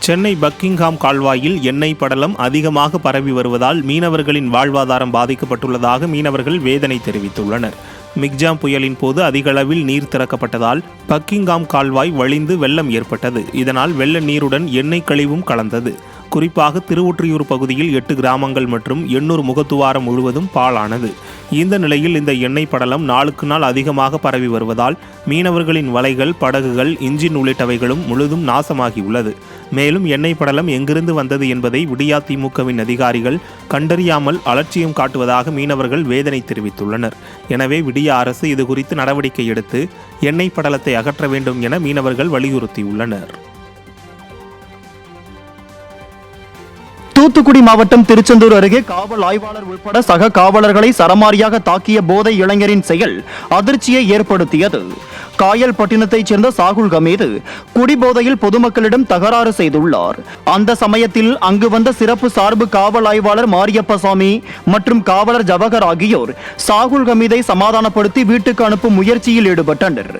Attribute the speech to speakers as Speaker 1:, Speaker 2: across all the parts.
Speaker 1: Chennai Buckingham கால்வாயில் எண்ணெய் படலம் அதிகமாக பரவி வருவதால் மீனவர்களின் வாழ்வாதாரம் பாதிக்கப்பட்டுள்ளதாக மீனவர்கள் வேதனை தெரிவித்துள்ளனர். மிக்ஜாம் புயலின் போது அதிக அளவில் நீர் திறக்கப்பட்டதால் பக்கிங்ஹாம் கால்வாய் வழிந்து வெள்ளம் ஏற்பட்டது. இதனால் வெள்ள நீருடன் எண்ணெய் கழிவும் கலந்தது. குறிப்பாக திருவொற்றியூர் பகுதியில் 8 கிராமங்கள் மற்றும் 800 முகத்துவாரம் முழுவதும் பாழானது. இந்த நிலையில் இந்த எண்ணெய் படலம் நாளுக்கு நாள் அதிகமாக பரவி வருவதால் மீனவர்களின் வலைகள், படகுகள், இன்ஜின் உள்ளிட்டவைகளும் முழுதும் நாசமாகியுள்ளது. மேலும் எண்ணெய் படலம் எங்கிருந்து வந்தது என்பதை விடியா திமுகவின் அதிகாரிகள் கண்டறியாமல் அலட்சியம் காட்டுவதாக மீனவர்கள் வேதனை தெரிவித்துள்ளனர். எனவே விடியா அரசு இதுகுறித்து நடவடிக்கை எடுத்து எண்ணெய் படலத்தை அகற்ற வேண்டும் என மீனவர்கள் வலியுறுத்தியுள்ளனர்.
Speaker 2: தூத்துக்குடி மாவட்டம் திருச்செந்தூர் அருகே காவல் ஆய்வாளர் உட்பட சக காவலர்களை சரமாரியாக தாக்கிய போதை இளைஞரின் செயல் அதிர்ச்சியை ஏற்படுத்தியது. காயல்பட்டினத்தைச் சேர்ந்த சாகுல் ஹமீது குடிபோதையில் பொதுமக்களிடம் தகராறு செய்துள்ளார். அந்த சமயத்தில் அங்கு வந்த சிறப்பு சார்பு காவல் ஆய்வாளர் மாரியப்பசாமி மற்றும் காவலர் ஜவஹர் ஆகியோர் சாகுல் ஹமீதை சமாதானப்படுத்தி வீட்டுக்கு அனுப்பும் முயற்சியில் ஈடுபட்டனர்.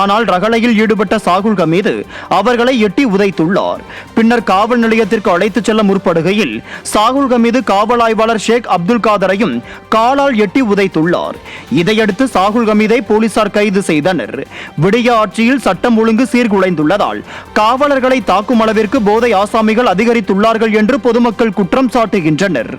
Speaker 2: ஆனால் ரகளையில் ஈடுபட்ட சாகுல் ஹமீது அவர்களை எட்டி உதைத்துள்ளார். பின்னர் காவல் நிலையத்திற்கு அழைத்துச் செல்ல முற்படுகையில் சாகுல் ஹமீது காவல் ஆய்வாளர் ஷேக் அப்துல் காதரையும் காலால் எட்டி உதைத்துள்ளார். இதையடுத்து சாகுல் ஹமீதை போலீசார் கைது செய்தனர். விடியா ஆட்சியில் சட்டம் ஒழுங்கு சீர்குலைந்துள்ளதால் காவலர்களை தாக்கும் அளவிற்கு போதை ஆசாமிகள் அதிகரித்துள்ளார்கள் என்று பொதுமக்கள் குற்றம் சாட்டுகின்றனர்.